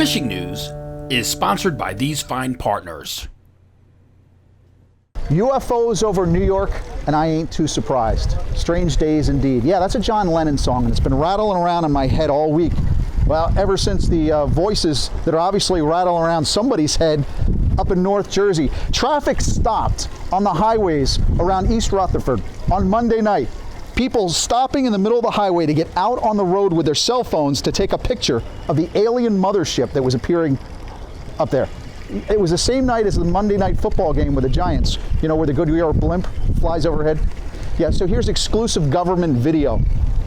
fishing news is sponsored by these fine partners. UFOs over New York, and I ain't too surprised. Strange days indeed. Yeah, that's a John Lennon song, and it's been rattling around in my head all week. Well, ever since the voices that are obviously rattling around somebody's head up in North Jersey. Traffic stopped on the highways around East Rutherford on Monday night. People stopping in the middle of the highway to get out on the road with their cell phones to take a picture of the alien mothership that was appearing up there. It was the same night as the Monday night football game with the Giants, you know, where the Goodyear blimp flies overhead. Yeah, so here's exclusive government video.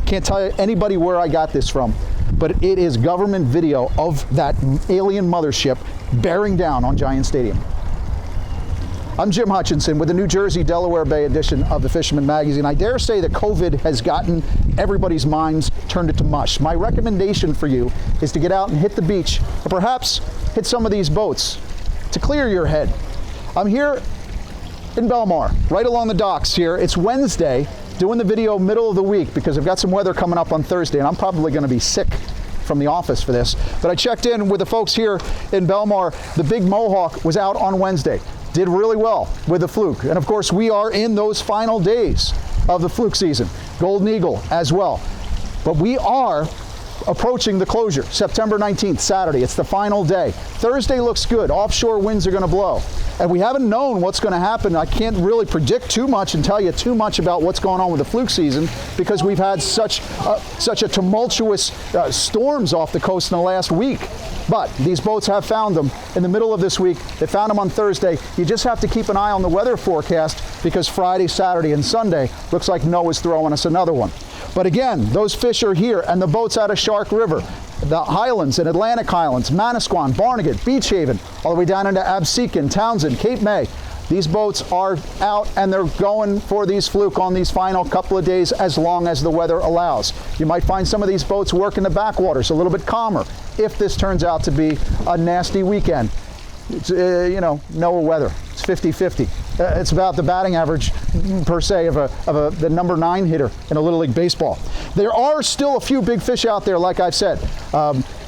Can't tell you anybody where I got this from, but it is government video of that alien mothership bearing down on Giant Stadium. I'm Jim Hutchinson with the New Jersey Delaware Bay edition of the Fisherman magazine. I dare say that COVID has gotten everybody's minds turned it to mush. My recommendation for you is to get out and hit the beach, or perhaps hit some of these boats to clear your head. I'm here in Belmar, right along the docks here. It's Wednesday, doing the video middle of the week because I've got some weather coming up on Thursday, and I'm probably going to be sick from the office for this. But I checked in with the folks here in Belmar. The Big Mohawk was out on Wednesday. Did really well with the Fluke. And of course, we are in those final days of the Fluke season. Golden Eagle as well. But we are approaching the closure, September 19th, Saturday. It's the final day. Thursday looks good. Offshore winds are going to blow. And we haven't known what's going to happen. I can't really predict too much and tell you too much about what's going on with the Fluke season because we've had such a tumultuous storms off the coast in the last week. But these boats have found them in the middle of this week. They found them on Thursday. You just have to keep an eye on the weather forecast because Friday, Saturday, and Sunday looks like Noah's throwing us another one. But again, those fish are here, and the boats out of Shark River, the Highlands and Atlantic Highlands, Manasquan, Barnegat, Beach Haven, all the way down into Absecon, Townsend, Cape May. These boats are out and they're going for these Fluke on these final couple of days as long as the weather allows. You might find some of these boats work in the backwaters a little bit calmer if this turns out to be a nasty weekend. It's, NOAA weather. It's 50-50. It's about the batting average per se of the number 9 hitter in a Little League baseball. There are still a few big fish out there, like I've said.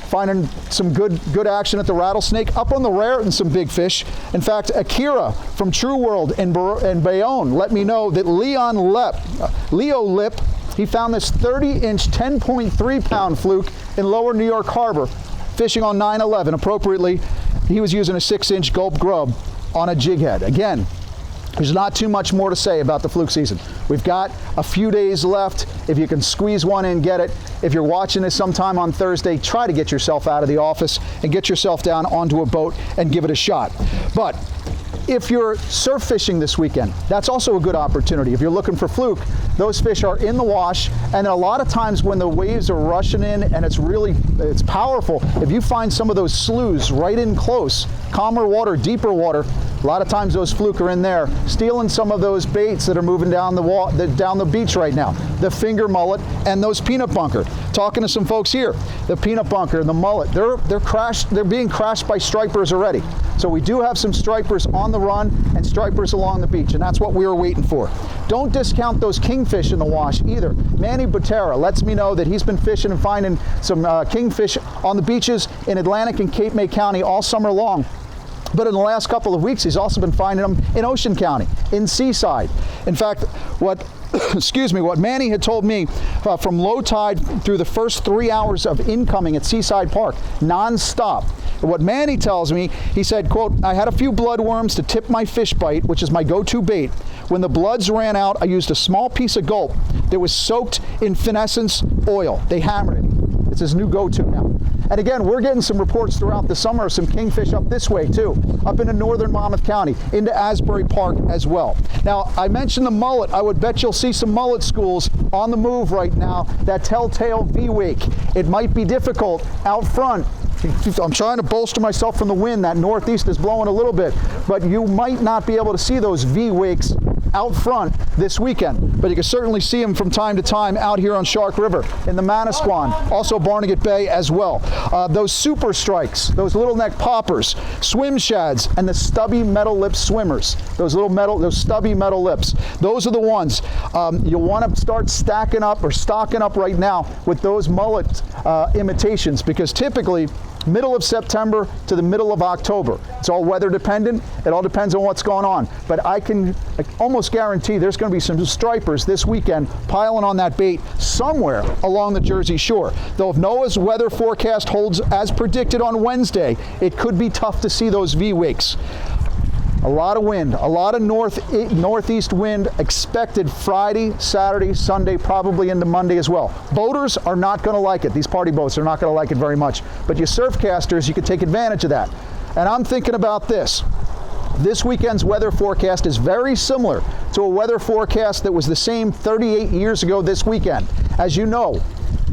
Finding some good action at the rattlesnake, up on the rare and some big fish. In fact, Akira from True World in Bayonne let me know that Leo Lip, he found this 30-inch, 10.3-pound fluke in lower New York Harbor, fishing on 9/11. Appropriately, he was using a 6-inch gulp grub on a jig head. Again, there's not too much more to say about the Fluke season. We've got a few days left. If you can squeeze one in, get it. If you're watching this sometime on Thursday, try to get yourself out of the office and get yourself down onto a boat and give it a shot. But if you're surf fishing this weekend, that's also a good opportunity. If you're looking for Fluke, those fish are in the wash, and a lot of times when the waves are rushing in and it's powerful, if you find some of those sloughs right in close, calmer water, deeper water, a lot of times those Fluke are in there, stealing some of those baits that are moving down the beach right now. The finger mullet and those peanut bunker. Talking to some folks here, the peanut bunker and the mullet, they're being crashed by stripers already. So we do have some stripers on the run and stripers along the beach, and that's what we were waiting for. Don't discount those kingfish in the wash either. Manny Butera lets me know that he's been fishing and finding some kingfish on the beaches in Atlantic and Cape May County all summer long. But in the last couple of weeks, he's also been finding them in Ocean County, in Seaside. In fact, what Manny had told me from low tide through the first 3 hours of incoming at Seaside Park, nonstop. What Manny tells me, he said, quote, I had a few bloodworms to tip my fish bite, which is my go-to bait. When the bloods ran out, I used a small piece of gulp that was soaked in finessence oil. They hammered it. It's his new go-to now. And again, we're getting some reports throughout the summer of some kingfish up this way too, up into northern Monmouth County, into Asbury Park as well. Now, I mentioned the mullet. I would bet you'll see some mullet schools on the move right now, that telltale V-wake. It might be difficult out front. I'm trying to bolster myself from the wind. That northeast is blowing a little bit, but you might not be able to see those V-wakes out front this weekend, but you can certainly see them from time to time out here on Shark River, in the Manasquan, also Barnegat Bay as well. Those super strikes, those little neck poppers, swim shads, and the stubby metal lip swimmers, those stubby metal lips. Those are the ones you'll want to start stacking up or stocking up right now with those mullet imitations, because typically middle of September to the middle of October. It's all weather dependent. It all depends on what's going on. But I can almost guarantee there's going to be some stripers this weekend piling on that bait somewhere along the Jersey Shore. Though if NOAA's weather forecast holds as predicted on Wednesday, it could be tough to see those V-wakes. A lot of wind, a lot of northeast wind expected Friday, Saturday, Sunday, probably into Monday as well. Boaters are not going to like it. These party boats are not going to like it very much. But you surfcasters, you can take advantage of that. And I'm thinking about this. This weekend's weather forecast is very similar to a weather forecast that was the same 38 years ago this weekend. As you know,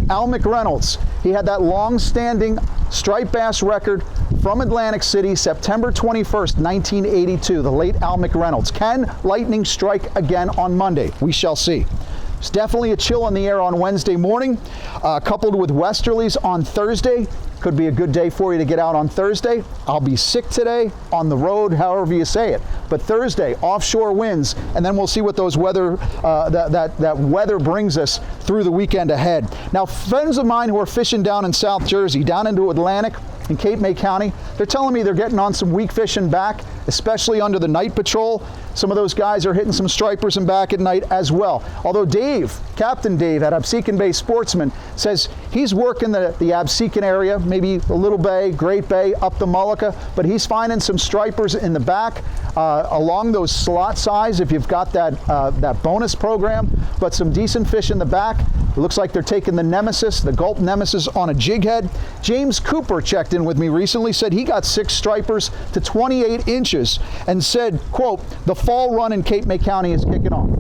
Al McReynolds, he had that long-standing striped bass record from Atlantic City, September 21st, 1982, the late Al McReynolds. Can lightning strike again on Monday? We shall see. There's definitely a chill in the air on Wednesday morning, coupled with westerlies on Thursday. Could be a good day for you to get out on Thursday. I'll be sick today, on the road, however you say it. But Thursday, offshore winds, and then we'll see what those weather, that weather brings us through the weekend ahead. Now, friends of mine who are fishing down in South Jersey, down into Atlantic, in Cape May County, they're telling me they're getting on some weak fishing back, especially under the night patrol. Some of those guys are hitting some stripers and back at night as well. Although Dave, Captain Dave at Absecon Bay Sportsman, says he's working the Absecon area, maybe a Little Bay, Great Bay, up the Mullica, but he's finding some stripers in the back along those slot size if you've got that bonus program, but some decent fish in the back. It looks like they're taking the Nemesis, the Gulp Nemesis, on a jig head. James Cooper checked in with me recently, said he got 6 stripers to 28 inches and said, quote, the fall run in Cape May County is kicking off.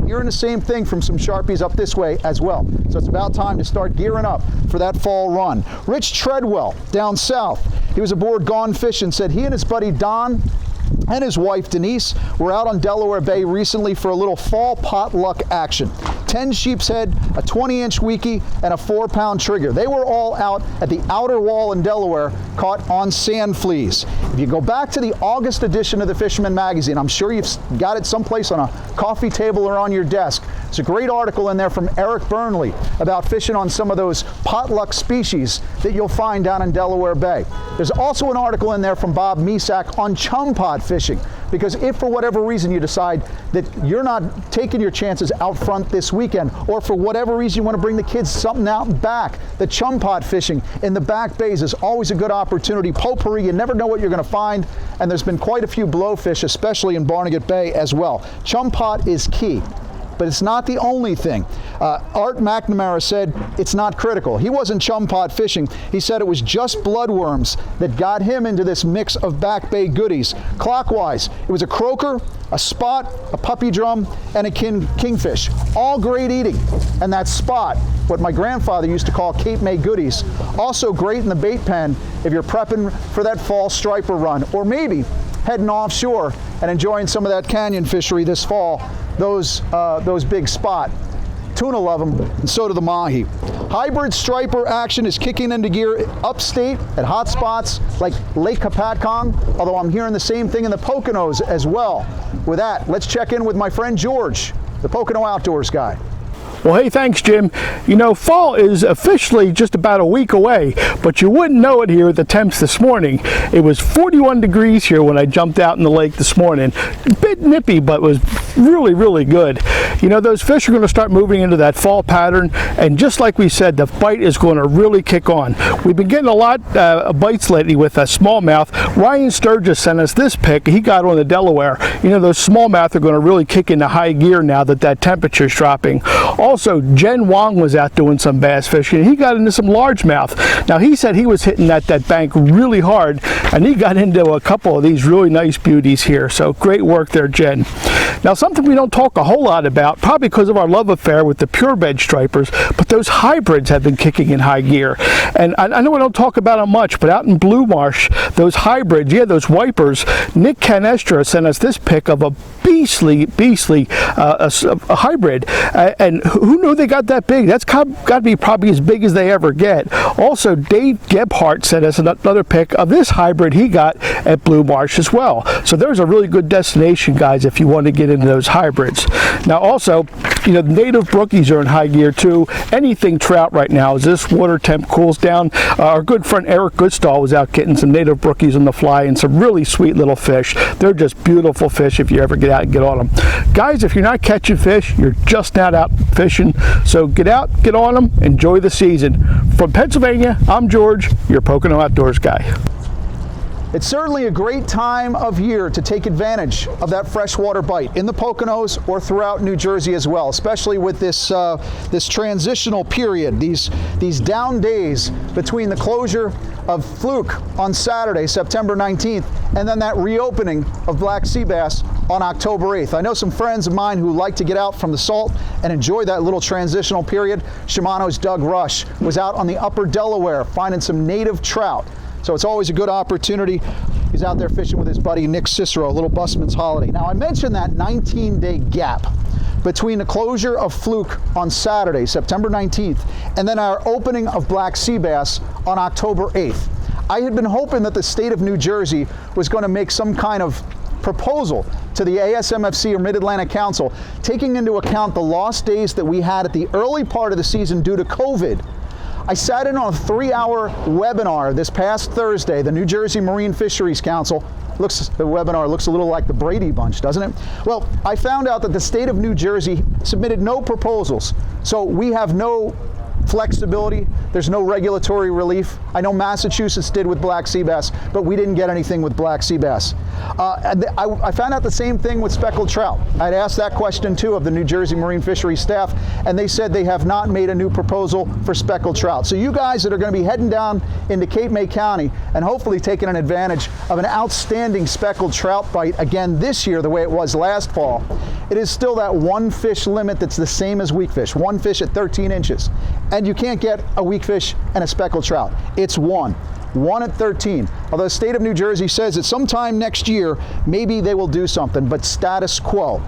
Hearing the same thing from some Sharpies up this way as well. So it's about time to start gearing up for that fall run. Rich Treadwell down south, he was aboard Gone Fishing, said he and his buddy Don and his wife Denise were out on Delaware Bay recently for a little fall potluck action. 10 sheep's head, a 20-inch weekie, and a 4-pound trigger. They were all out at the outer wall in Delaware, caught on sand fleas. If you go back to the August edition of the Fisherman magazine, I'm sure you've got it someplace on a coffee table or on your desk. There's a great article in there from Eric Burnley about fishing on some of those potluck species that you'll find down in Delaware Bay. There's also an article in there from Bob Misak on chum pot fishing, because if for whatever reason you decide that you're not taking your chances out front this weekend, or for whatever reason you want to bring the kids something out and back, the chum pot fishing in the back bays is always a good opportunity. Potpourri, you never know what you're going to find, and there's been quite a few blowfish, especially in Barnegat Bay as well. Chum pot is key. But it's not the only thing. Art McNamara said it's not critical. He wasn't chum pot fishing. He said it was just bloodworms that got him into this mix of back bay goodies. Clockwise, it was a croaker, a spot, a puppy drum, and a kingfish. All great eating. And that spot, what my grandfather used to call Cape May goodies, also great in the bait pen if you're prepping for that fall striper run, or maybe heading offshore and enjoying some of that canyon fishery this fall. Those big spot. Tuna love them, and so do the mahi. Hybrid striper action is kicking into gear upstate at hot spots like Lake Kapatcong, although I'm hearing the same thing in the Poconos as well. With that, let's check in with my friend George, the Pocono Outdoors guy. Well, hey, thanks, Jim. You know, fall is officially just about a week away, but you wouldn't know it here at the temps this morning. It was 41 degrees here when I jumped out in the lake this morning. A bit nippy, but was really, really good. You know, those fish are going to start moving into that fall pattern, and just like we said, the bite is going to really kick on. We've been getting a lot of bites lately with a smallmouth. Ryan Sturgis sent us this pick. He got on the Delaware. You know, those smallmouth are going to really kick into high gear now that temperature's dropping. Also, Jen Wong was out doing some bass fishing. He got into some largemouth. Now, he said he was hitting that bank really hard, and he got into a couple of these really nice beauties here. So great work there, Jen. Now, something we don't talk a whole lot about, probably because of our love affair with the pure bed stripers, but those hybrids have been kicking in high gear. And I know I don't talk about them much, but out in Blue Marsh, those hybrids, yeah, those wipers, Nick Canestra sent us this pic of a beastly a hybrid. And who knew they got that big? That's got to be probably as big as they ever get. Also, Dave Gebhardt sent us another pic of this hybrid he got at Blue Marsh as well. So there's a really good destination, guys, if you want to get into those hybrids. Now also, you know, native brookies are in high gear too. Anything trout right now as this water temp cools down. Our good friend Eric Goodstall was out getting some native brookies on the fly and some really sweet little fish. They're just beautiful fish if you ever get out and get on them. Guys, if you're not catching fish, you're just not out fishing. So get out, get on them, enjoy the season. From Pennsylvania, I'm George, your Pocono Outdoors guy. It's certainly a great time of year to take advantage of that freshwater bite in the Poconos or throughout New Jersey as well, especially with this this transitional period, these down days between the closure of Fluke on Saturday, September 19th, and then that reopening of black sea bass on October 8th. I know some friends of mine who like to get out from the salt and enjoy that little transitional period. Shimano's Doug Rush was out on the upper Delaware finding some native trout. So it's always a good opportunity. He's out there fishing with his buddy Nick Cicero, a little busman's holiday. Now I mentioned that 19-day gap between the closure of Fluke on Saturday, September 19th, and then our opening of black sea bass on October 8th. I had been hoping that the state of New Jersey was going to make some kind of proposal to the ASMFC or Mid-Atlantic Council, taking into account the lost days that we had at the early part of the season due to COVID. I sat in on a 3-hour webinar this past Thursday, the New Jersey Marine Fisheries Council. The webinar looks a little like the Brady Bunch, doesn't it? Well, I found out that the state of New Jersey submitted no proposals, so we have no flexibility. There's no regulatory relief. I know Massachusetts did with black sea bass, but we didn't get anything with black sea bass. I found out the same thing with speckled trout. I'd asked that question too of the New Jersey Marine Fisheries staff, and they said they have not made a new proposal for speckled trout. So you guys that are going to be heading down into Cape May County and hopefully taking an advantage of an outstanding speckled trout bite again this year the way it was last fall, it is still that one fish limit that's the same as weak fish, one fish at 13 inches. And you can't get a weak fish and a speckled trout. It's one at 13. Although the state of New Jersey says that sometime next year, maybe they will do something, but status quo.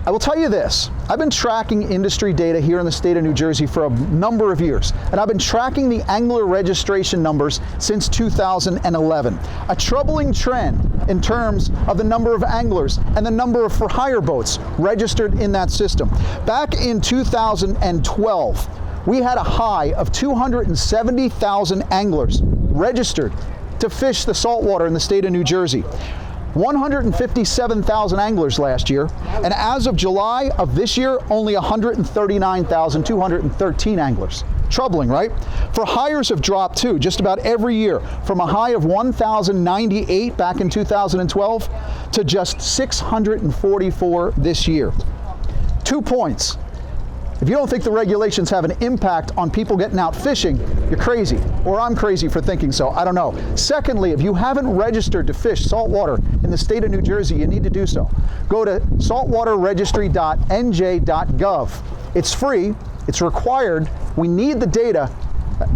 I will tell you this, I've been tracking industry data here in the state of New Jersey for a number of years, and I've been tracking the angler registration numbers since 2011. A troubling trend in terms of the number of anglers and the number of for-hire boats registered in that system. Back in 2012, we had a high of 270,000 anglers registered to fish the saltwater in the state of New Jersey. 157,000 anglers last year, and as of July of this year, only 139,213 anglers. Troubling, right? For hires have dropped too, just about every year, from a high of 1,098 back in 2012 to just 644 this year. 2 points. If you don't think the regulations have an impact on people getting out fishing, you're crazy, or I'm crazy for thinking so, I don't know. Secondly, if you haven't registered to fish saltwater in the state of New Jersey, you need to do so. Go to saltwaterregistry.nj.gov. It's free, it's required, we need the data,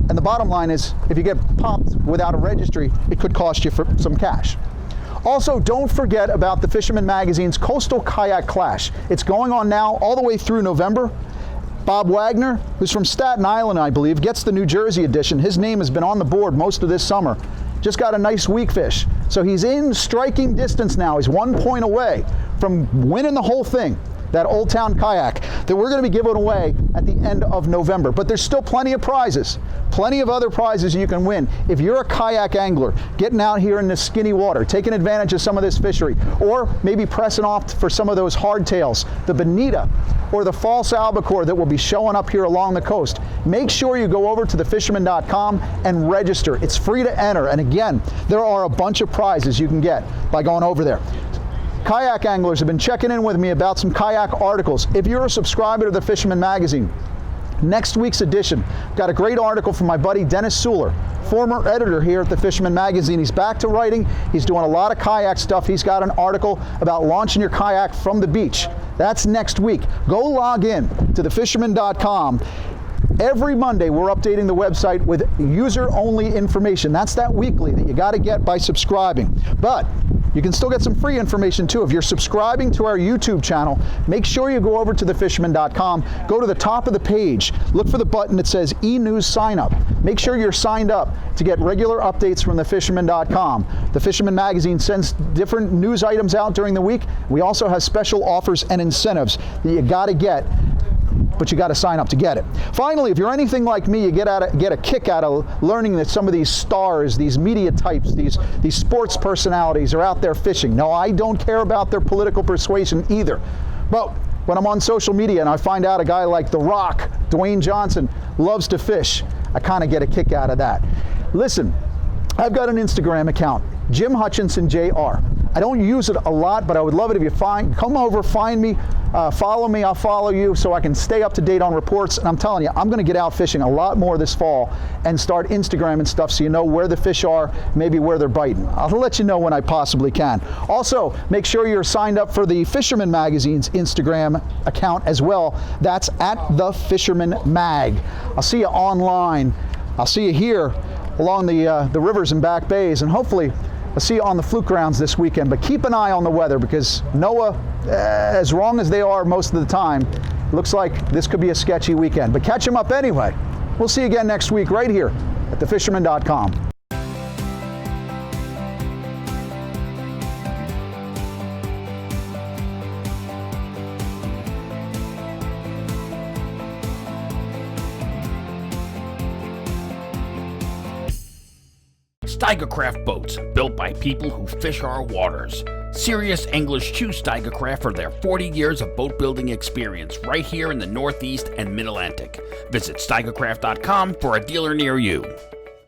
and the bottom line is, if you get popped without a registry, it could cost you some cash. Also, don't forget about the Fisherman Magazine's Coastal Kayak Clash. It's going on now all the way through November. Bob Wagner, who's from Staten Island, I believe, gets the New Jersey edition. His name has been on the board most of this summer. Just got a nice weak fish. So he's in striking distance now. He's 1 point away from winning the whole thing. That Old Town kayak that we're going to be giving away at the end of November. But there's still plenty of prizes, plenty of other prizes you can win. If you're a kayak angler, getting out here in this skinny water, taking advantage of some of this fishery, or maybe pressing off for some of those hardtails, the bonita or the false albacore that will be showing up here along the coast, make sure you go over to thefisherman.com and register. It's free to enter. And again, there are a bunch of prizes you can get by going over there. Kayak anglers have been checking in with me about some kayak articles. If you're a subscriber to the Fisherman Magazine, next week's edition, got a great article from my buddy Dennis Suler, former editor here at the Fisherman Magazine. He's back to writing. He's doing a lot of kayak stuff. He's got an article about launching your kayak from the beach. That's next week. Go log in to thefisherman.com. Every Monday, we're updating the website with user-only information. That's that weekly that you got to get by subscribing. But You can still get some free information too. If you're subscribing to our YouTube channel, make sure you go over to thefisherman.com, go to the top of the page, look for the button that says e-news sign up. Make sure you're signed up to get regular updates from thefisherman.com. The Fisherman magazine sends different news items out during the week. We also have special offers and incentives that you got to get, but you got to sign up to get it. Finally, if you're anything like me, you get a kick out of learning that some of these stars, these media types, these sports personalities are out there fishing. No, I don't care about their political persuasion either. But when I'm on social media and I find out a guy like The Rock, Dwayne Johnson, loves to fish, I kind of get a kick out of that. Listen, I've got an Instagram account, Jim Hutchinson JR. I don't use it a lot, but I would love it if you come over, find me, follow me, I'll follow you so I can stay up to date on reports. And I'm telling you, I'm going to get out fishing a lot more this fall and start Instagramming stuff so you know where the fish are, maybe where they're biting. I'll let you know when I possibly can. Also, make sure you're signed up for the Fisherman magazine's Instagram account as well. That's at the Fisherman Mag. I'll see you online. I'll see you here along the rivers and back bays, and hopefully I'll see you on the Fluke grounds this weekend. But keep an eye on the weather, because NOAA, as wrong as they are most of the time, looks like this could be a sketchy weekend. But catch them up anyway. We'll see you again next week right here at thefisherman.com. Steigercraft boats, built by people who fish our waters. Serious anglers choose Steigercraft for their 40 years of boat building experience right here in the Northeast and Mid-Atlantic. Visit Steigercraft.com for a dealer near you.